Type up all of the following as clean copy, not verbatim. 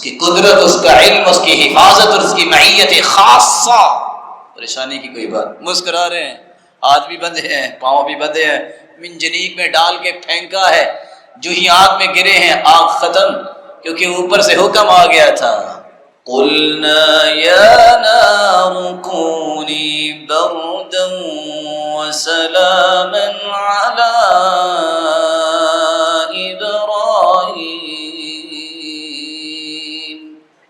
اس کی قدرت، اس کا علم، اس کی حفاظت اور اس کی معیت خاصہ. پریشانی کی کوئی بات. مسکرا رہے ہیں، ہاتھ بھی بندھے ہیں، پاؤں بھی بندھے ہیں، منجنیق میں ڈال کے پھینکا ہے، جو ہی آگ میں گرے ہیں آگ ختم، کیونکہ اوپر سے حکم آ گیا تھا. قلنا یا نار کونی بردا وسلاما علی ابراہیم.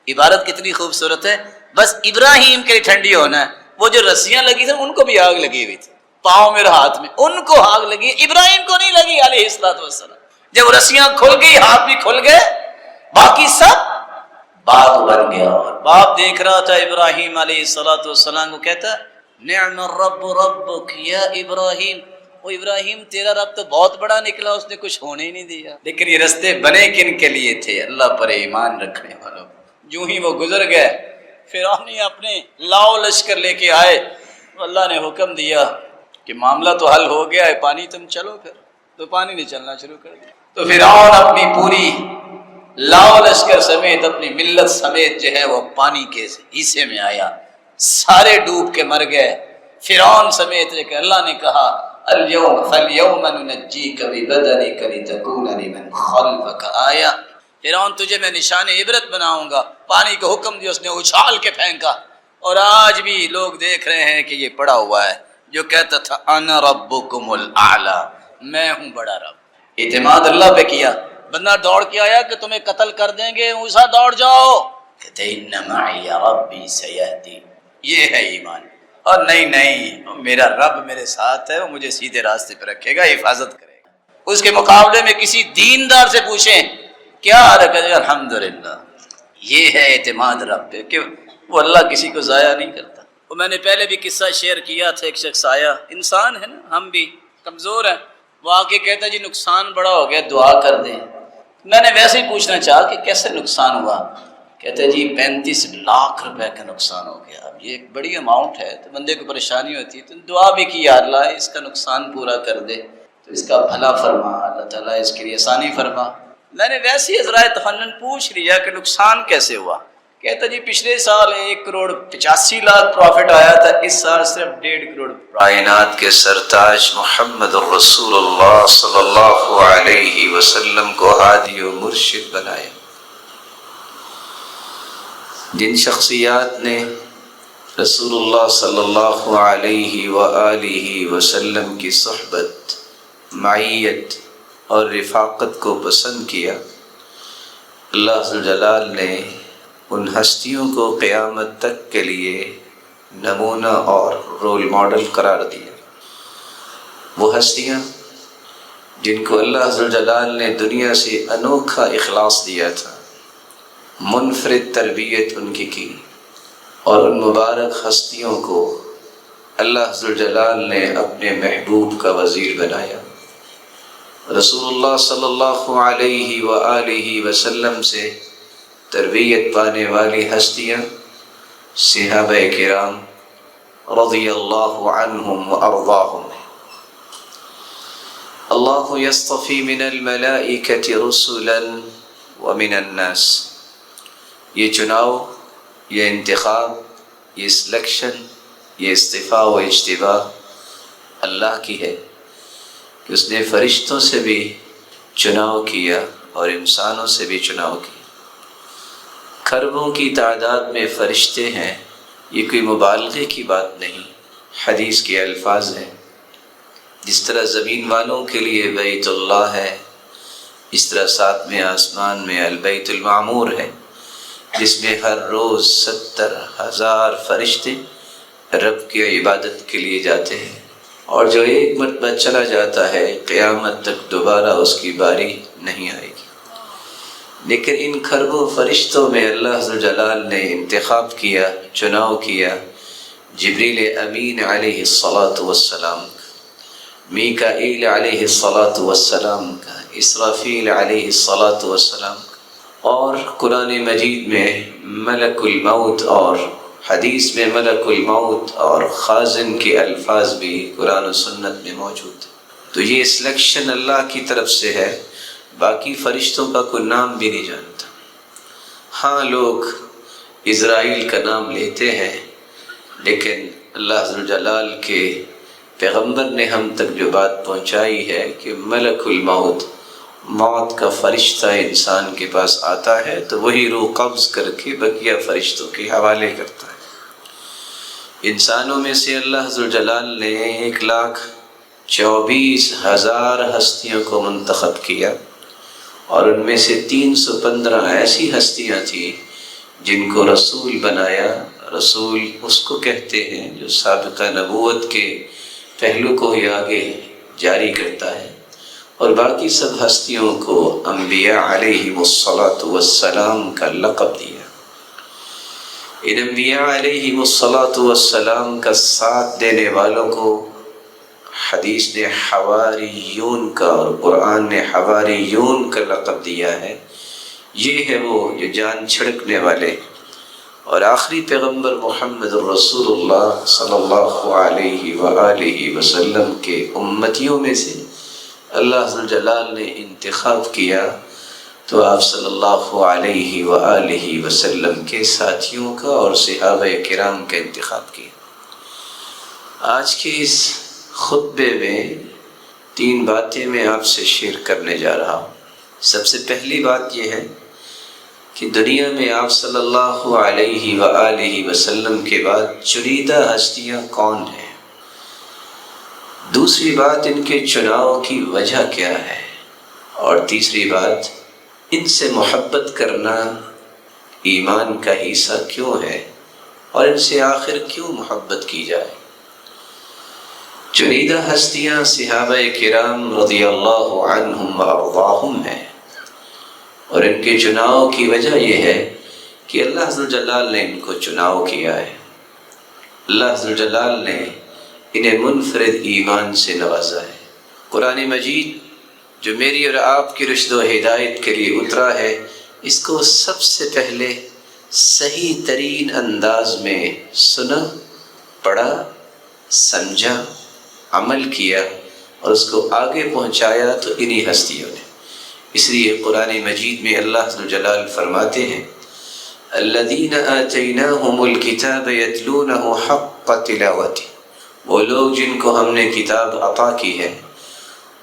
عبارت کتنی خوبصورت ہے. بس ابراہیم کے لیے ٹھنڈی ہونا ہے. وہ جو رسیاں لگی تھیں ان کو بھی آگ لگی ہوئی تھی، پاؤں میں اور ہاتھ میں، ان کو آگ لگی، ابراہیم کو نہیں لگی علیہ الصلوۃ والسلام. جب رسیاں کھل گئی، ہاتھ بھی کھل گئے، باقی سب باپ بن گیا. اور باپ دیکھ رہا تھا ابراہیم علیہ الصلوۃ والسلام کو، کہتا نعم الرب ربک یا ابراہیم. وہ ابراہیم تیرا رب تو بہت بڑا نکلا، اس نے کچھ ہونے ہی نہیں دیا. لیکن یہ رستے بنے کن کے لیے تھے؟ اللہ پر ایمان رکھنے والوں. جو ہی وہ گزر گئے، فرعون اپنے لاؤ لشکر لے کے آئے. اللہ نے حکم دیا کہ معاملہ تو حل ہو گیا ہے، پانی تم چلو. پھر تو پانی نے چلنا شروع کر دیا. تو فرعون اپنی پوری لاؤ لشکر سمیت، اپنی ملت سمیت جو ہے وہ پانی کے حصے میں آیا. سارے ڈوب کے مر گئے، فرعون سمیت. لیکن اللہ نے کہا اليوم فاليوم ننجيك ببدنك لتكون لمن خلفك آية. فرعون تجھے میں نشان عبرت بناؤں گا. پانی کو حکم دیا، اس نے اچھال کے پھینکا. اور آج بھی لوگ دیکھ رہے ہیں کہ یہ پڑا ہوا ہے جو کہتا تھا انا ربکم الاعلی، میں ہوں بڑا رب. اعتماد اللہ پہ کیا. بندہ دوڑ کے آیا کہ تمہیں قتل کر دیں گے، موسیٰ دوڑ جاؤ، کہتے ان معی ربی سیہدین. یہ ہے ایمان. اور نہیں میرا رب میرے ساتھ ہے، وہ مجھے سیدھے راستے پہ رکھے گا، حفاظت کرے گا. اس کے مقابلے میں کسی دیندار سے پوچھیں کیا حرکت ہے، الحمدللہ. یہ ہے اعتماد رب پہ کہ وہ اللہ کسی کو ضائع نہیں کرتا. وہ میں نے پہلے بھی قصہ شیئر کیا تھا. ایک شخص آیا، انسان ہے نا، ہم بھی کمزور ہیں. وہ آ کے کہتا جی نقصان بڑا ہو گیا، دعا کر دیں. میں نے ویسے ہی پوچھنا چاہا کہ کیسے نقصان ہوا. کہتے جی 35 لاکھ روپے کا نقصان ہو گیا. اب یہ ایک بڑی اماؤنٹ ہے تو بندے کو پریشانی ہوتی ہے. تو دعا بھی کی یا اللہ اس کا نقصان پورا کر دے، تو اس کا بھلا فرما، اللہ تعالیٰ اس کے لیے آسانی فرما. میں نے ویسے ہی ذرائع تفنن پوچھ لیا کہ نقصان کیسے ہوا. کہتا جی پچھلے سال 1,85,00,000 پروفٹ آیا تھا، اس سال صرف 1.5 کروڑ. کائنات کے سرتاج محمد الرسول اللہ صلی اللہ علیہ وسلم کو ہادی و مرشد بنایا. جن شخصیات نے رسول اللہ صلی اللہ علیہ وآلہ وسلم کی صحبت، معیت اور رفاقت کو پسند کیا، اللہ ذوالجلال نے ان ہستیوں کو قیامت تک کے لیے نمونہ اور رول ماڈل قرار دیا. وہ ہستیاں جن کو اللہ ذوالجلال نے دنیا سے انوکھا اخلاص دیا تھا، منفرد تربیت ان کی اور ان مبارک ہستیوں کو اللہ ذوالجلال نے اپنے محبوب کا وزیر بنایا. رسول اللہ صلی اللہ علیہ وآلہ وسلم سے تربیت پانے والی ہستیاں صحابہ کرام رضی اللہ عنہم وارضاہم. اللہ یصطفی من الملائکۃ رسلا ومن الناس. یہ چناؤ، یہ انتخاب، یہ سلیکشن، یہ اصطفاء و اجتباء اللہ کی ہے کہ اس نے فرشتوں سے بھی چناؤ کیا اور انسانوں سے بھی چناؤ کیا. کھربوں کی تعداد میں فرشتے ہیں، یہ کوئی مبالغے کی بات نہیں، حدیث کے الفاظ ہیں. جس طرح زمین والوں کے لیے بیت اللہ ہے، اس طرح ساتویں آسمان میں البیت المعمور ہے، جس میں ہر روز 70,000 فرشتے رب کی عبادت کے لیے جاتے ہیں. اور جو ایک مرتبہ چلا جاتا ہے قیامت تک دوبارہ اس کی باری نہیں آئے گی. لیکن ان کھربوں فرشتوں میں اللہ ذوالجلال نے انتخاب کیا، چناؤ کیا جبریل امین علیہ الصلاۃ والسلام کا، میکائیل علیہ الصلاۃ والسلام کا، اسرافیل علیہ الصلاۃ والسلام کا. اور قرآن مجید میں ملک الموت اور حدیث میں ملک الموت اور خازن کے الفاظ بھی قرآن و سنت میں موجود ہیں. تو یہ سلیکشن اللہ کی طرف سے ہے. باقی فرشتوں کا کوئی نام بھی نہیں جانتا. ہاں لوگ اسرائیل کا نام لیتے ہیں، لیکن اللہ ذوالجلال کے پیغمبر نے ہم تک جو بات پہنچائی ہے کہ ملک الموت، موت کا فرشتہ انسان کے پاس آتا ہے تو وہی روح قبض کر کے بقیہ فرشتوں کے حوالے کرتا ہے۔ انسانوں میں سے اللہ ذوالجلال نے 1,24,000 ہستیوں کو منتخب کیا، اور ان میں سے 315 ایسی ہستیاں تھیں جن کو رسول بنایا۔ رسول اس کو کہتے ہیں جو سابقہ نبوت کے پہلو کو ہی آگے جاری کرتا ہے، اور باقی سب ہستیوں کو انبیاء علیہم الصلاۃ والسلام کا لقب دیا۔ ان انبیاء علیہم الصلاۃ والسلام کا ساتھ دینے والوں کو حدیث نے حواریون کا اور قرآن نے حواریون کا لقب دیا ہے۔ یہ ہے وہ جو جان چھڑکنے والے، اور آخری پیغمبر محمد الرسول اللہ صلی اللہ علیہ وآلہ وسلم کے امتیوں میں سے اللہ ذوالجلال نے انتخاب کیا تو آپ صلی اللہ علیہ وآلہ وسلم کے ساتھیوں کا اور صحابہ کرام کا انتخاب کیا۔ آج کے اس خطبے میں 3 باتیں میں آپ سے شیئر کرنے جا رہا ہوں۔ سب سے پہلی بات یہ ہے کہ دنیا میں آپ صلی اللہ علیہ وآلہ وسلم کے بعد چنیدہ ہستیاں کون ہیں۔ دوسری بات، ان کے چناؤ کی وجہ کیا ہے، اور تیسری بات، ان سے محبت کرنا ایمان کا حصہ کیوں ہے، اور ان سے آخر کیوں محبت کی جائے۔ چنیدہ ہستیاں صحابہ کرام رضی اللہ عنہم وارضاہم ہیں، اور ان کے چناؤ کی وجہ یہ ہے کہ اللہ ذوالجلال نے ان کو چناؤ کیا ہے۔ اللہ ذوالجلال نے انہیں منفرد ایمان سے نوازا ہے۔ قرآن مجید جو میری اور آپ کی رشد و ہدایت کے لیے اترا ہے، اس کو سب سے پہلے صحیح ترین انداز میں سنا، پڑھا، سمجھا، عمل کیا اور اس کو آگے پہنچایا تو انہی ہستیوں نے۔ اس لیے قرآن مجید میں اللہ ذوالجلال فرماتے ہیں الذین آتیناہم الکتاب یتلونہ حق تلاوتہ، وہ لوگ جن کو ہم نے کتاب عطا کی ہے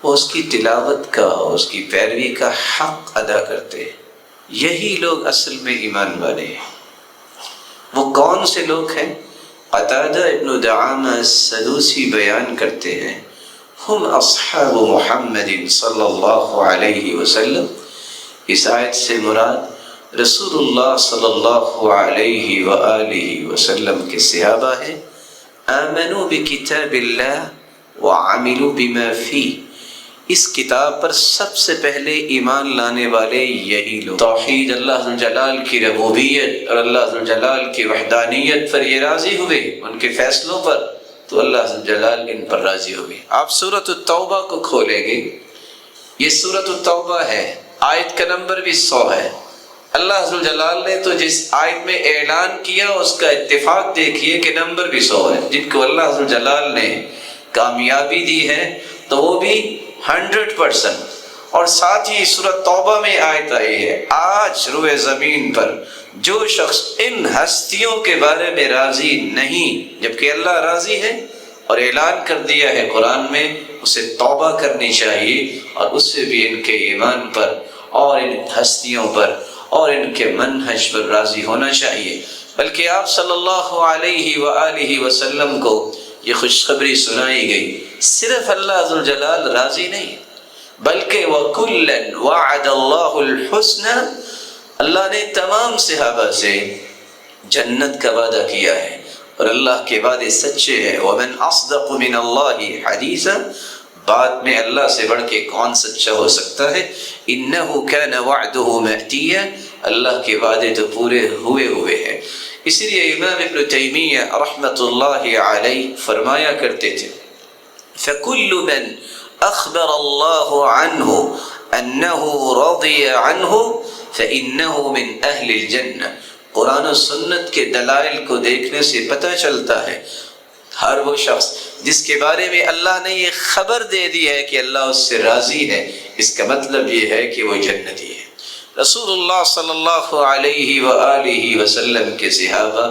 وہ اس کی تلاوت کا، اس کی پیروی کا حق ادا کرتے ہیں۔ یہی لوگ اصل میں ایمان والے ہیں۔ وہ کون سے لوگ ہیں؟ قتادہ ابن دعامہ السدوسی بیان کرتے ہیں ہم اصحاب محمد صلی اللہ علیہ وسلم۔ اس آیت سے مراد رسول اللہ صلی اللہ علیہ وآلہ وسلم کے صحابہ ہیں۔ آمنوا بکتاب اللہ وعملوا بما فیہ، اس کتاب پر سب سے پہلے ایمان لانے والے یہی لوگ توحید، اللہ ذوالجلال کی ربوبیت اور اللہ ذوالجلال کی وحدانیت پر یہ راضی ہوئے، ان کے فیصلوں پر، تو اللہ ذوالجلال ان پر راضی ہوئے۔ آپ سورۃ التوبہ کو کھولیں گے، یہ سورۃ التوبہ ہے، آیت کا نمبر بھی 100 ہے۔ اللہ ذوالجلال نے تو جس آیت میں اعلان کیا اس کا اتفاق دیکھیے کہ نمبر بھی 100 ہے۔ جن کو اللہ ذوالجلال نے کامیابی دی ہے تو وہ بھی 100%، اور ساتھ ہی سورۃ توبہ میں آیت آئی ہے آج روئے زمین پر جو شخص ان ہستیوں کے بارے میں راضی نہیں جبکہ اللہ راضی ہے اور اعلان کر دیا ہے قرآن میں، اسے توبہ کرنی چاہیے اور اس سے بھی ان کے ایمان پر اور ان ہستیوں پر اور ان کے منہج پر راضی ہونا چاہیے۔ بلکہ آپ صلی اللہ علیہ وآلہ وسلم کو یہ خوشخبری سنائی گئی، صرف اللہ ذوالجلال راضی نہیں بلکہ وَكُلًّا وَعَدَ اللَّهُ الْحُسْنَى، اللہ نے تمام صحابہ سے جنت کا وعدہ کیا ہے، اور اللہ کے وعدے سچے ہیں۔ وَمَنْ أَصْدَقُ مِنَ اللَّهِ حَدِيثًا، بات میں اللہ سے بڑھ کے کون سچا ہو سکتا ہے۔ إِنَّهُ كَانَ وَعْدُهُ مَأْتِيًّا، اللہ کے وعدے تو پورے ہوئے ہیں۔ اسی لیے امام ابن تیمیہ رحمۃ اللہ علیہ فرمایا کرتے تھے فَكُلُّ مَنْ أَخْبَرَ اللَّهُ عَنْهُ أَنَّهُ رَضِيَ عَنْهُ فَإِنَّهُ مِنْ أَهْلِ الْجَنَّةِ، قرآن و سنت کے دلائل کو دیکھنے سے پتہ چلتا ہے ہر وہ شخص جس کے بارے میں اللہ نے یہ خبر دے دی ہے کہ اللہ اس سے راضی ہے، اس کا مطلب یہ ہے کہ وہ جنتی ہے۔ رسول اللہ صلی اللہ علیہ وآلہ وسلم کے صحابہ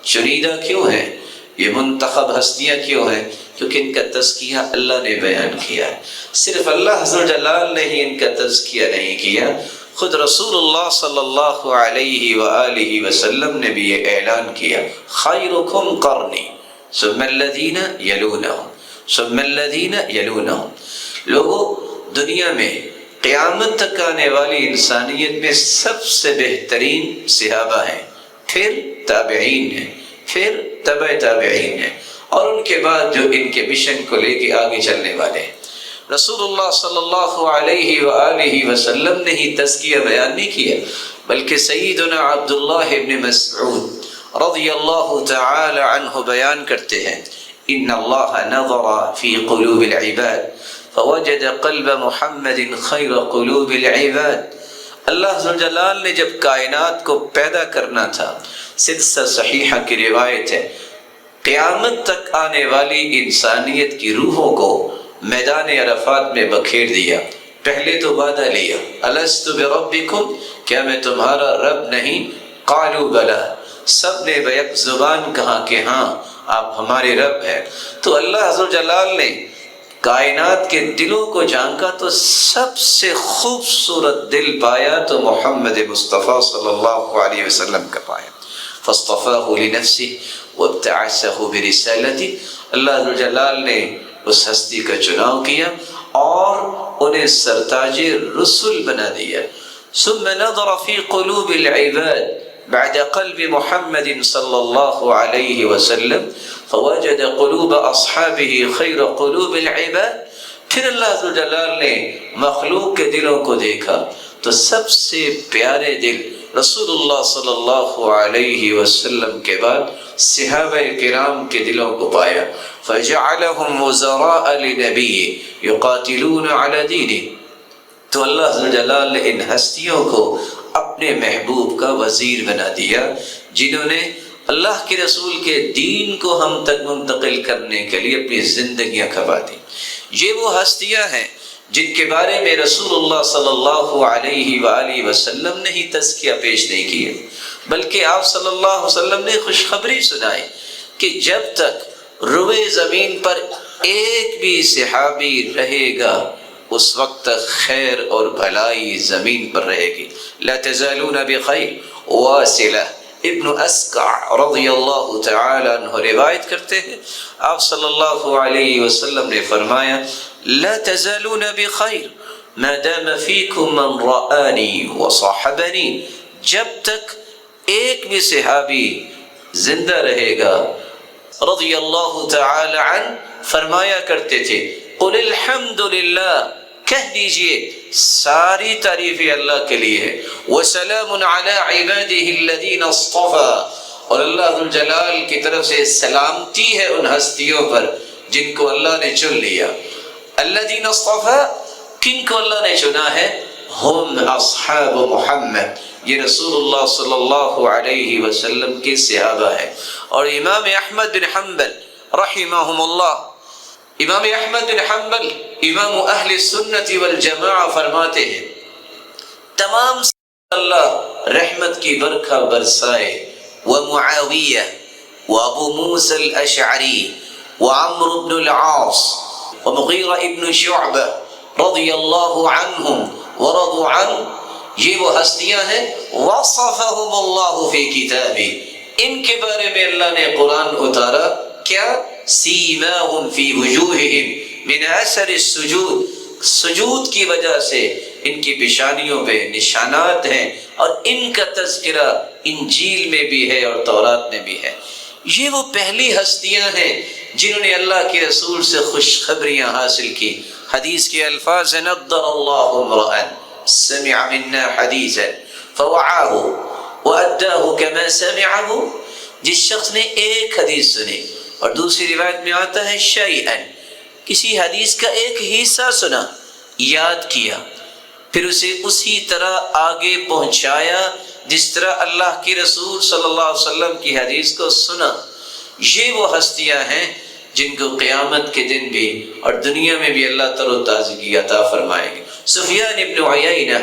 چنیدہ کیوں ہیں؟ یہ منتخب ہستیاں کیوں ہیں؟ کیونکہ ان کا تزکیہ اللہ نے بیان کیا ہے۔ صرف اللہ عز و جلال نے ہی ان کا تزکیہ نہیں کیا، خود رسول اللہ صلی اللہ علیہ وآلہ وسلم نے بھی یہ اعلان کیا، خیرکم قرنی ثم الذین یلونہم ثم الذین یلونہم۔ لوگوں، دنیا میں قیامت تک آنے والی انسانیت میں سب سے بہترین صحابہ ہیں، پھر تابعین ہیں، پھر تبع تابعین ہیں، اور ان کے بعد جو ان کے مشن کو لے کے آگے چلنے والے ہیں۔ رسول اللہ صلی اللہ علیہ وآلہ وسلم نے ہی تزکیہ بیان نہیں کیا، بلکہ سیدنا عبداللہ ابن مسعود رضی اللہ تعالی عنہ بیان کرتے ہیں، ان اللہ نظر فی قلوب العباد فوجد قلب محمد خیر قلوب العباد۔ اللہ عز و جلال نے جب کائنات کو پیدا کرنا تھا، سلسلہ صحیحہ کی روایت ہے، قیامت تک آنے والی انسانیت کی روحوں کو میدان عرفات میں بکھیر دیا۔ پہلے تو وعدہ لیا، الست بربکم، کیا میں تمہارا رب نہیں؟ قالوا بلا، سب نے بیک زبان کہا کہ ہاں آپ ہمارے رب ہیں۔ تو اللہ عز و جلال نے کائنات کے دلوں کو جھانکا تو سب سے خوبصورت دل پایا تو محمد مصطفیٰ صلی اللہ علیہ وسلم کا پایا، فاصطفاہ لنفسہ وابتعثہ برسالتہ۔ اللہ عز و جلال نے اس ہستی کا چناؤ کیا اور انہیں سرتاج رسل بنا دیا۔ ثم نظر فی قلوب العباد بعد قلب محمد صلی اللہ علیہ وسلم فوجد قلوب اصحابہ خیر قلوب العباد۔ پھر اللہ عز و جلال نے مخلوق کے دلوں کو دیکھا تو سب سے پیارے دل رسول اللہ صلی اللہ علیہ وسلم کے بعد صحابہ کرام کے دلوں کو پایا، فجعلهم وزراء لنبیہ یقاتلون علی دینہ۔ تو اللہ عز و جلال نے ان ہستیوں کو اپنے محبوب کا وزیر بنا دیا، جنہوں نے اللہ کے رسول کے دین کو ہم تک منتقل کرنے کے لیے اپنی زندگیاں کھپا دی۔ یہ وہ ہستیاں ہیں جن کے بارے میں رسول اللہ صلی اللہ علیہ وآلہ وسلم نے ہی تزکیہ پیش نہیں کیا، بلکہ آپ صلی اللہ علیہ وسلم نے خوشخبری سنائی کہ جب تک روئے زمین پر ایک بھی صحابی رہے گا اس وقت تک خیر اور بھلائی زمین پر رہے گی۔ لا تزالون بخیر۔ واصلہ ابن اسقع رضی اللہ تعالی عنہ روایت کرتے ہیں، آپ صلی اللہ علیہ وسلم نے فرمایا، لا تزالون بخیر ما دام فیکم من رآنی وصاحبنی۔ جب تک ایک بھی صحابی زندہ رہے گا، رضی اللہ تعالی عنہ فرمایا کرتے تھے، قل الحمد للہ، کہہ دیجئے ساری تعریفیں اللہ کے لیے ہے، وسلام علی عبادہ الذین اصطفیٰ، اور اللہ جلال کی طرف سے سلامتی ہے ان ہستیوں پر جن کو اللہ نے چن لیا۔ الذین اصطفیٰ، کن کو اللہ نے چنا ہے؟ ہم اصحاب محمد، یہ رسول اللہ صلی اللہ علیہ وسلم کے صحابہ ہیں۔ اور امام احمد بن حنبل رحمہم اللہ، امام احمد بن حنبل امام اہل سنت والجماعہ فرماتے ہیں، تمام اللہ رحمت کی برکھا برسائے، ومعاویہ وابو موسیٰ الاشعری وعمر بن العاص ومغیرہ ابن شعبہ رضی اللہ عنہم ورضوا عنہ، یہ وہ ہستیاں ہیں وصفہم اللہ فی کتابہ، ان کے بارے میں اللہ نے قرآن اتارا، کیا؟ سیماہم فی وجوہہم من اثر السجود، سجود کی وجہ سے ان کی پیشانیوں پہ نشانات ہیں، اور ان کا تذکرہ انجیل میں بھی ہے اور تورات میں بھی ہے۔ یہ وہ پہلی ہستیاں ہیں جنہوں نے اللہ کے رسول سے خوشخبریاں حاصل کی۔ حدیث کے الفاظ ہیں، نضر اللہ امرأ سمع منا حدیثا فوعاہ وأداہ کما سمعہ، جس شخص نے ایک حدیث سنی، اور دوسری روایت میں آتا ہے شیئا، کسی حدیث کا ایک حصہ سنا، یاد کیا، پھر اسے اسی طرح آگے پہنچایا جس طرح اللہ کے رسول صلی اللہ علیہ وسلم کی حدیث کو سنا۔ یہ وہ ہستیاں ہیں جن کو قیامت کے دن بھی اور دنیا میں بھی اللہ تر و تازگی عطا فرمائے گے۔ سفیان ابن عیینہ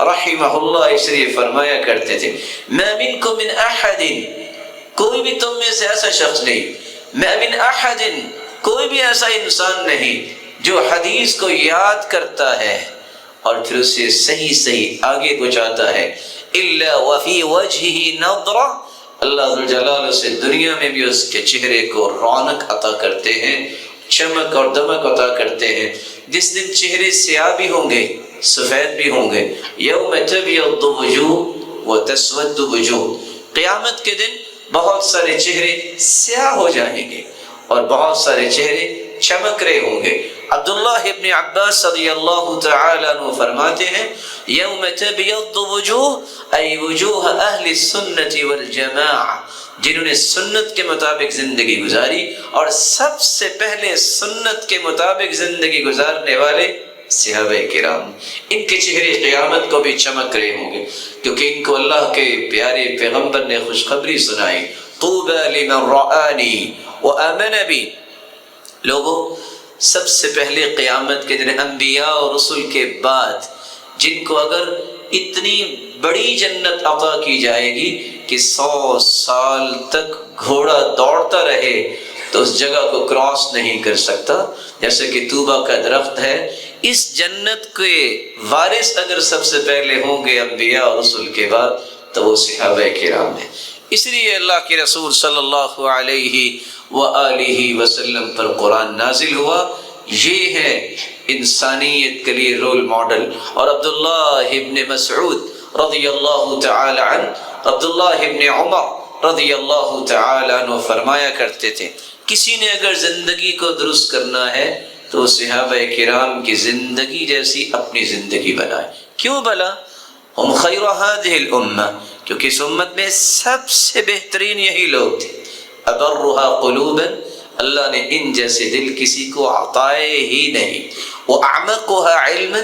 رحمہ اللہ اس لیے فرمایا کرتے تھے ما منکم من احد، کوئی بھی تم میں سے ایسا شخص نہیں، ما من احد، کوئی بھی ایسا انسان نہیں جو حدیث کو یاد کرتا ہے اور پھر اسے صحیح صحیح آگے پہنچاتا ہے، الا وفی وجہہ نظرہ، اللہ ذو الجلال سے دنیا میں بھی اس کے چہرے کو رونق عطا کرتے ہیں، چمک اور دمک عطا کرتے ہیں۔ جس دن چہرے سیاہ بھی ہوں گے سفید بھی ہوں گے، یوم تبیض وجوہ وتسود وجوہ، قیامت کے دن بہت سارے چہرے سیاہ ہو جائیں گے اور بہت سارے چہرے چمک رہے ہوں گے۔ عبداللہ ابن عباس رضی اللہ تعالی عنہ فرماتے ہیں یوم تبیض وجوہ ای وجوہ اہل السنت والجماعہ، جنہوں نے سنت کے مطابق زندگی گزاری اور سب سے پہلے سنت کے مطابق زندگی گزارنے والے صحابہ کرام، ان کے چہرے قیامت کو بھی چمک رہے ہوں گے، کیونکہ ان کو اللہ کے پیارے پیغمبر نے خوشخبری سنائی، طوبی لمن رآنی وآمن بی، لوگوں سب سے پہلے قیامت کے دن انبیاء اور رسول کے بعد جن کو اگر اتنی بڑی جنت عطا کی جائے گی کہ 100 سال تک گھوڑا دوڑتا رہے تو اس جگہ کو کراس نہیں کر سکتا، جیسے کہ طوبہ کا درخت ہے، اس جنت کے وارث اگر سب سے پہلے ہوں گے انبیاء اور رسول کے بعد تو وہ صحابہ کرام ہیں۔ اس لیے اللہ کے رسول صلی اللہ علیہ وآلہ وسلم پر قرآن نازل ہوا، یہ ہے انسانیت کے لیے رول ماڈل۔ اور عبداللہ ابن مسعود رضی اللہ تعالی عنہ، عبداللہ ابن عمر رضی اللہ تعالی عنہ فرمایا کرتے تھے کسی نے اگر زندگی کو درست کرنا ہے تو صحابہ کرام کی زندگی جیسی اپنی زندگی بنائے۔ کیوں بلا؟ ہم خیر هذه الامہ، کیونکہ اس امت میں سب سے بہترین یہی لوگ تھے۔ ابرها قلوبا، اللہ نے ان جیسے دل کسی کو عطائے ہی نہیں، واعمقها علما،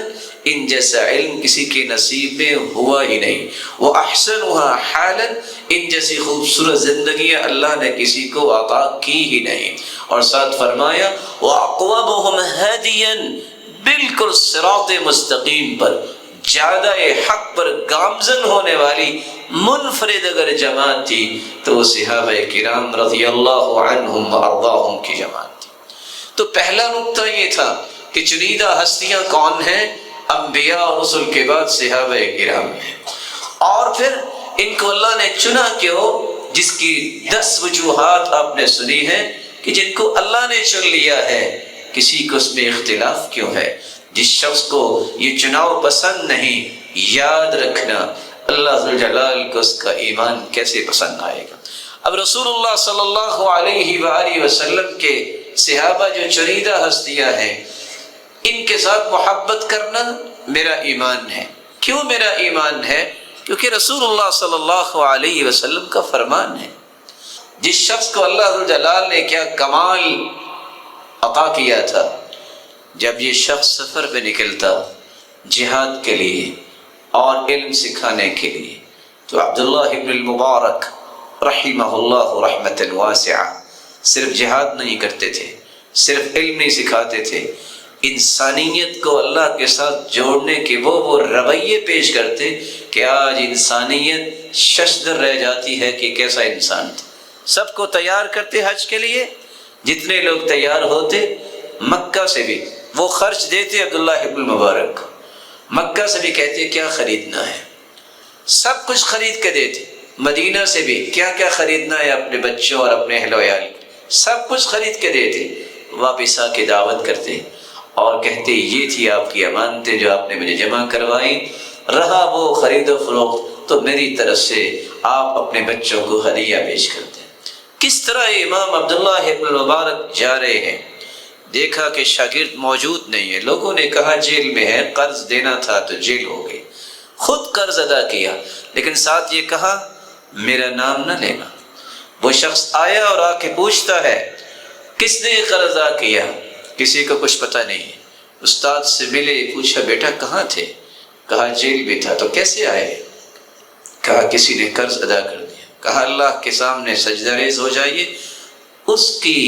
ان جیسا علم کسی کے نصیب میں ہوا ہی نہیں، واحسنها حالا، ان جیسی خوبصورت زندگی اللہ نے کسی کو عطا کی ہی نہیں۔ اور ساتھ فرمایا واقومهم هادیا، بالکل صراط مستقیم پر زیادہ حق پر گامزن ہونے والی منفرد اگر جماعت تھی تو وہ صحابہ کرام رضی اللہ عنہم وارضاہم کی جماعت تھی۔ تو پہلا نقطہ یہ تھا کہ چنیدہ ہستیاں کون ہیں؟ انبیاء اور رسول کے بعد صحابہ کرام ہیں۔ اور پھر ان کو اللہ نے چنا کیوں؟ جس کی 10 وجوہات آپ نے سنی ہیں کہ جن کو اللہ نے چن لیا ہے، کسی کو اس میں اختلاف کیوں ہے؟ جس شخص کو یہ چناؤ پسند نہیں، یاد رکھنا اللہ ذو الجلال کو اس کا ایمان کیسے پسند آئے گا۔ اب رسول اللہ صلی اللہ علیہ وآلہ وسلم کے صحابہ جو چنیدہ ہستیاں ہیں، ان کے ساتھ محبت کرنا میرا ایمان ہے۔ کیوں میرا ایمان ہے؟ کیونکہ رسول اللہ صلی اللہ علیہ وسلم کا فرمان ہے۔ جس شخص کو اللہ ذو الجلال نے کیا کمال عطا کیا تھا، جب یہ شخص سفر پہ نکلتا جہاد کے لیے اور علم سکھانے کے لیے، تو عبداللہ ابن المبارک رحمہ اللہ رحمۃ واسعہ صرف جہاد نہیں کرتے تھے، صرف علم نہیں سکھاتے تھے، انسانیت کو اللہ کے ساتھ جوڑنے کے وہ رویے پیش کرتے کہ آج انسانیت ششدر رہ جاتی ہے کہ کیسا انسان تھا۔ سب کو تیار کرتے حج کے لیے، جتنے لوگ تیار ہوتے مکہ سے بھی وہ خرچ دیتے عبداللہ ابن المبارک، مکہ سے بھی کہتے کیا خریدنا ہے، سب کچھ خرید کے دیتے، مدینہ سے بھی کیا کیا خریدنا ہے اپنے بچوں اور اپنے اہل و عیال، سب کچھ خرید کے دیتے، واپس آ کے دعوت کرتے اور کہتے یہ تھی آپ کی امانتیں جو آپ نے مجھے جمع کروائی، رہا وہ خرید و فروخت تو میری طرف سے آپ اپنے بچوں کو ہدیہ پیش کرتے۔ کس طرح امام عبداللہ ابن المبارک جا رہے ہیں، دیکھا کہ شاگرد موجود نہیں ہے، لوگوں نے کہا جیل میں ہے، قرض دینا تھا تو جیل ہو گئی، خود قرض ادا کیا، لیکن ساتھ یہ کہا میرا نام نہ لینا۔ وہ شخص آیا اور آ کے پوچھتا ہے کس نے قرض ادا کیا؟ کسی کو کچھ پتہ نہیں۔ استاد سے ملے، پوچھا بیٹا کہاں تھے؟ کہا جیل میں تھا۔ تو کیسے آئے؟ کہا کسی نے قرض ادا کر دیا۔ کہا اللہ کے سامنے سجدہ ریز ہو جائیے، اس کی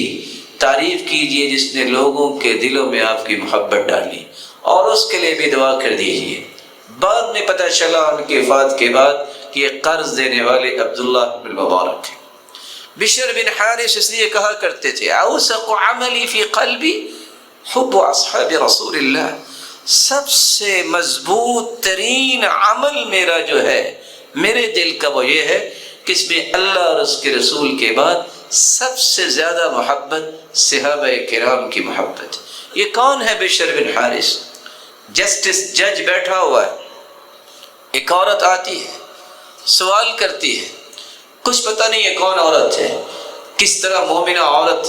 تعریف کیجئے جس نے لوگوں کے دلوں میں آپ کی محبت ڈالی، اور اس کے لیے بھی دعا کر دیجئے۔ بعد میں پتہ چلا ان کے وفات کے بعد کہ یہ قرض دینے والے عبداللہ بن مبارک ہیں۔ بشر بن حارث اس لیے کہا کرتے تھے اوثق عملی فی قلبی حب اصحاب رسول اللہ، سب سے مضبوط ترین عمل میرا جو ہے میرے دل کا وہ یہ ہے کہ اس میں اللہ اور اس کے رسول کے بعد سب سے زیادہ محبت صحابہ کرام کی محبت۔ یہ کون ہے بشر بن حارث؟ جسٹس جج بیٹھا ہوا ہے، ایک عورت آتی ہے سوال کرتی ہے، کچھ پتہ نہیں ہے کون عورت ہے، کس طرح مومنہ عورت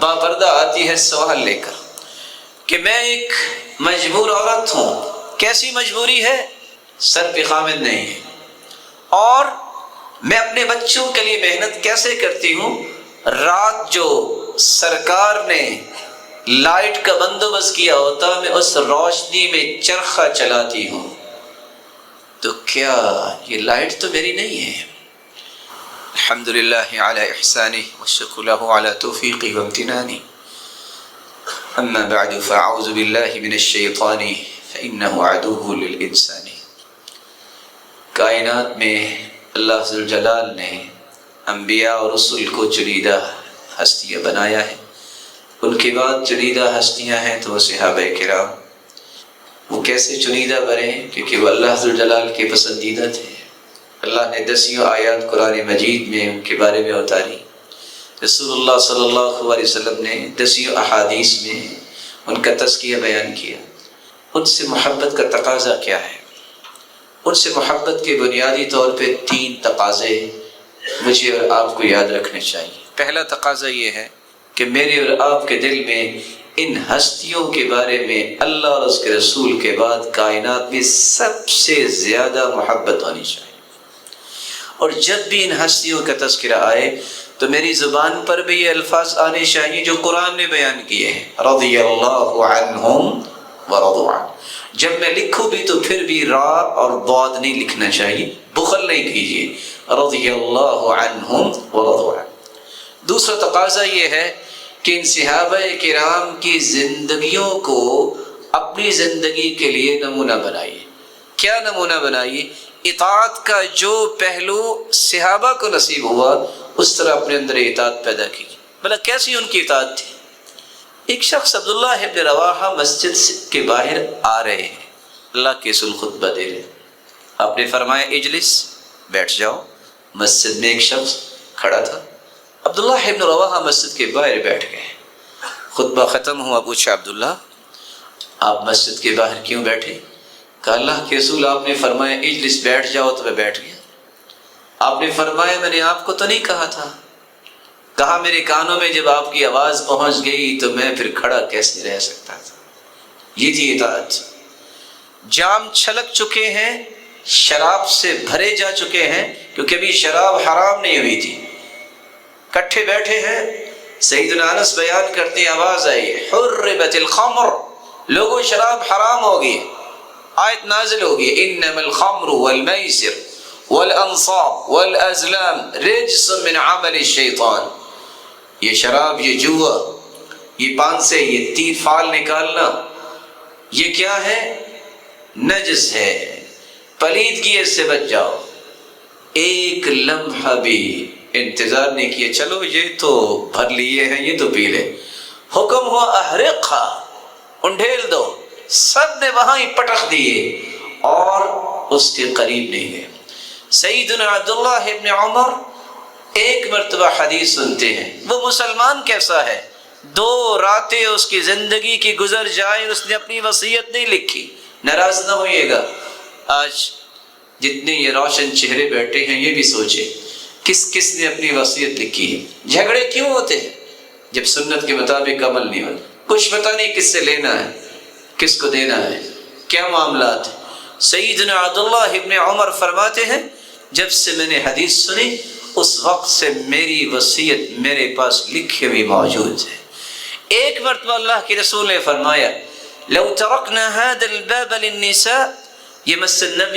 باپردہ آتی ہے سوال لے کر کہ میں ایک مجبور عورت ہوں۔ کیسی مجبوری ہے؟ سر پہ خامد نہیں ہے، اور میں اپنے بچوں کے لیے محنت کیسے کرتی ہوں، رات جو سرکار نے لائٹ کا بندوبست کیا ہوتا میں اس روشنی میں چرخہ چلاتی ہوں، تو کیا یہ لائٹ تو میری نہیں ہے؟ الحمدللہ علی احسانہ والشکر لہ علی توفیقہ وامتنانہ، اما بعد فاعوذ باللہ من الشیطان فانہ عدو للانسان۔ کائنات میں اللہ ذوالجلال نے انبیاء اور رسول کو چنیدہ ہستیاں بنایا ہے، ان کے بعد چنیدہ ہستیاں ہیں تو وہ صحابہ کرام۔ وہ کیسے چنیدہ بنے؟ کیونکہ وہ اللہ ذوالجلال کے پسندیدہ تھے۔ اللہ نے 10 آیات قرآن مجید میں ان کے بارے میں اتاری، رسول اللہ صلی اللہ علیہ وسلم نے 10 احادیث میں ان کا تزکیہ بیان کیا۔ ان سے محبت کا تقاضا کیا ہے؟ ان سے محبت کے بنیادی طور پہ 3 تقاضے مجھے اور آپ کو یاد رکھنے چاہیے۔ پہلا تقاضا یہ ہے کہ میرے اور آپ کے دل میں ان ہستیوں کے بارے میں اللہ اور اس کے رسول کے بعد کائنات میں سب سے زیادہ محبت ہونی چاہیے، اور جب بھی ان ہستیوں کا تذکرہ آئے تو میری زبان پر بھی یہ الفاظ آنے چاہیے جو قرآن نے بیان کیے ہیں، رضی اللہ عنہم ورضوا عنہ۔ جب میں لکھوں بھی تو پھر بھی را اور ضاد نہیں لکھنا چاہیے، بخل نہیں کیجیے، رضی اللہ عنہم ورضوا عنہ۔ دوسرا تقاضا یہ ہے کہ ان صحابہ کرام کی زندگیوں کو اپنی زندگی کے لیے نمونہ بنائیے۔ کیا نمونہ بنائیے؟ اطاعت کا جو پہلو صحابہ کو نصیب ہوا اس طرح اپنے اندر اطاعت پیدا کیجیے۔ بھلا کیسی ان کی اطاعت تھی؟ ایک شخص عبداللہ ابن رواحہ مسجد کے باہر آ رہے ہیں، اللہ کے رسول خطبہ دے رہے، آپ نے فرمایا اجلس، بیٹھ جاؤ۔ مسجد میں ایک شخص کھڑا تھا، عبداللہ ابن رواحہ مسجد کے باہر بیٹھ گئے۔ خطبہ ختم ہوا، پوچھا عبداللہ آپ مسجد کے باہر کیوں بیٹھے؟ کہا اللہ کے رسول آپ نے فرمایا اجلس، بیٹھ جاؤ، تو میں بیٹھ گیا۔ آپ نے فرمایا میں نے آپ کو تو نہیں کہا تھا؟ کہا میرے کانوں میں جب آپ کی آواز پہنچ گئی تو میں پھر کھڑا کیسے رہ سکتا تھا؟ یہ تھی اطاعت۔ جام چھلک چکے ہیں، شراب سے بھرے جا چکے ہیں، کیونکہ ابھی شراب حرام نہیں ہوئی تھی، کٹھے بیٹھے ہیں۔ سیدنا انس بیان کرتے ہیں آواز آئی حرمت الخمر، لوگوں شراب حرام ہوگی، آیت نازل ہوگی انما الخمر والمیسر والانصاب والازلام رجس من عمل الشیطان۔ یہ شراب، یہ جوا، یہ پان سے یہ 3 فال نکالنا، یہ کیا ہے؟ نجس ہے، پلیدگی اس سے بچ جاؤ۔ ایک لمحہ بھی انتظار نہیں کیا چلو یہ تو بھر لیے ہیں یہ تو پی لے، حکم ہوا احرقھا، انڈھیل دو۔ سب نے وہاں ہی پٹخ دیے اور اس کے قریب نہیں گئے۔ سیدنا عبداللہ ابن عمر ایک مرتبہ حدیث سنتے ہیں، وہ مسلمان کیسا ہے، 2 راتیں اس کی زندگی کی گزر جائیں، اس نے اپنی وصیت نہیں لکھی۔ ناراض نہ ہوئیے گا، آج جتنے یہ روشن چہرے بیٹھے ہیں یہ بھی سوچے کس کس نے اپنی وصیت لکھی ہے۔ جھگڑے کیوں ہوتے ہیں؟ جب سنت کے مطابق عمل نہیں ہوتا، کچھ پتہ نہیں کس سے لینا ہے، کس کو دینا ہے، کیا معاملات ہیں۔ سیدنا عبداللہ ابن عمر فرماتے ہیں جب سے میں نے حدیث سنی اس وقت سے میری وصیت میرے پاس لکھی ہوئی موجود ہے۔ ایک مرتبہ اللہ کے رسول نے فرمایا لو ترکنا هذا الباب للنساء، یہ مسجد نبی